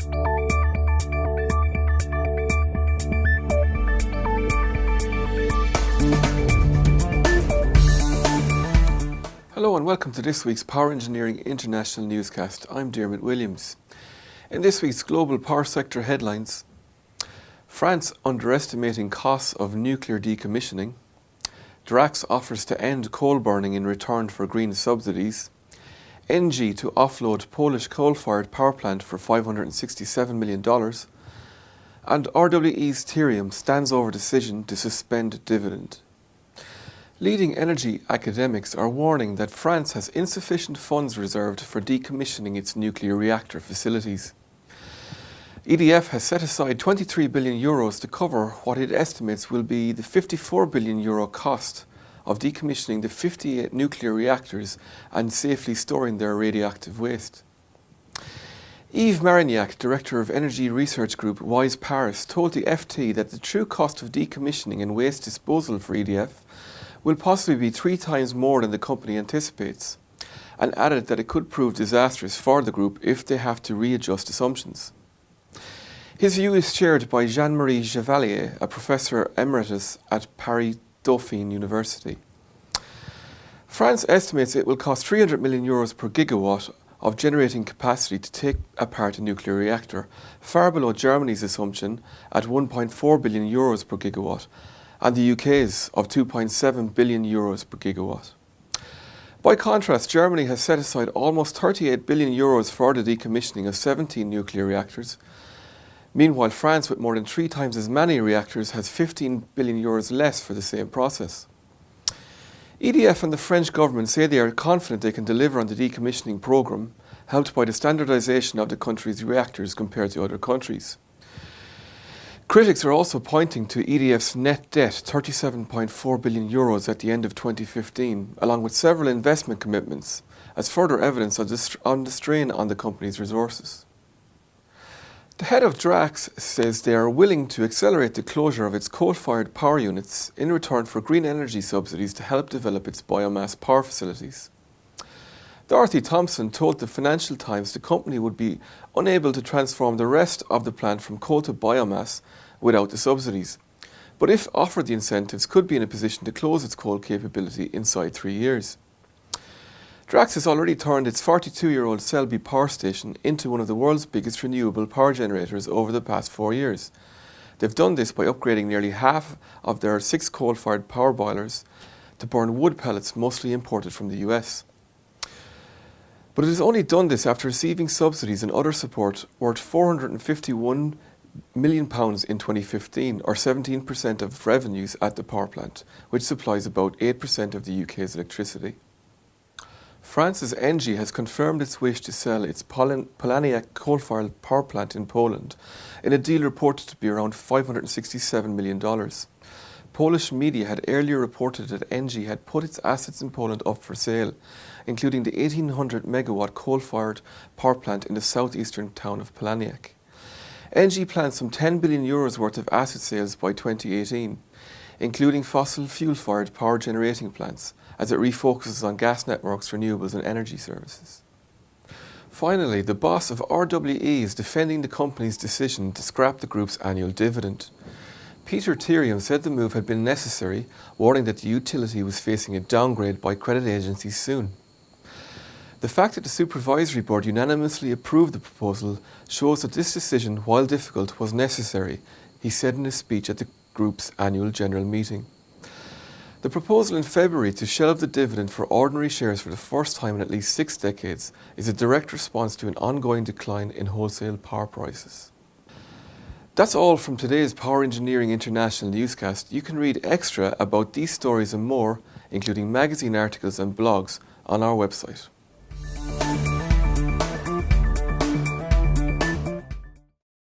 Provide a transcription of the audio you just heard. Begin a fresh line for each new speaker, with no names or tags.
Hello and welcome to this week's Power Engineering International newscast. I'm Dermot Williams. In this week's global power sector headlines, France underestimating costs of nuclear decommissioning, Drax offers to end coal burning in return for green subsidies, ENGIE to offload Polish coal-fired power plant for $567 million, and RWE's Tyrium stands over decision to suspend dividend. Leading energy academics are warning that France has insufficient funds reserved for decommissioning its nuclear reactor facilities. EDF has set aside €23 billion to cover what it estimates will be the €54 billion cost of decommissioning the 58 nuclear reactors and safely storing their radioactive waste. Yves Marignac, director of energy research group Wise Paris, told the FT that the true cost of decommissioning and waste disposal for EDF will possibly be 3 times more than the company anticipates, and added that it could prove disastrous for the group if they have to readjust assumptions. His view is shared by Jean-Marie Chevalier, a professor emeritus at Paris Dauphine University. France estimates it will cost €300 million per gigawatt of generating capacity to take apart a nuclear reactor, far below Germany's assumption at €1.4 billion per gigawatt, and the UK's of €2.7 billion per gigawatt. By contrast, Germany has set aside almost €38 billion for the decommissioning of 17 nuclear reactors. Meanwhile, France, with more than 3 times as many reactors, has €15 billion less for the same process. EDF and the French government say they are confident they can deliver on the decommissioning programme, helped by the standardisation of the country's reactors compared to other countries. Critics are also pointing to EDF's net debt, €37.4 billion at the end of 2015, along with several investment commitments, as further evidence on the strain on the company's resources. The head of Drax says they are willing to accelerate the closure of its coal-fired power units in return for green energy subsidies to help develop its biomass power facilities. Dorothy Thompson told the Financial Times the company would be unable to transform the rest of the plant from coal to biomass without the subsidies, but if offered the incentives, could be in a position to close its coal capability inside 3 years. Drax has already turned its 42-year-old Selby power station into one of the world's biggest renewable power generators over the past 4 years. They've done this by upgrading nearly half of their 6 coal-fired power boilers to burn wood pellets mostly imported from the US. But it has only done this after receiving subsidies and other support worth £451 million in 2015, or 17% of revenues at the power plant, which supplies about 8% of the UK's electricity. France's ENGIE has confirmed its wish to sell its Polaniak coal-fired power plant in Poland in a deal reported to be around $567 million. Polish media had earlier reported that ENGIE had put its assets in Poland up for sale, including the 1,800 megawatt coal-fired power plant in the southeastern town of Polaniak. ENGIE plans some €10 billion worth of asset sales by 2018, including fossil fuel-fired power generating plants, as it refocuses on gas networks, renewables and energy services. Finally, the boss of RWE is defending the company's decision to scrap the group's annual dividend. Peter Tyrium said the move had been necessary, warning that the utility was facing a downgrade by credit agencies soon. The fact that the supervisory board unanimously approved the proposal shows that this decision, while difficult, was necessary, he said in a speech at the group's annual general meeting. The proposal in February to shelve the dividend for ordinary shares for the first time in at least 6 decades is a direct response to an ongoing decline in wholesale power prices. That's all from today's Power Engineering International newscast. You can read extra about these stories and more, including magazine articles and blogs, on our website.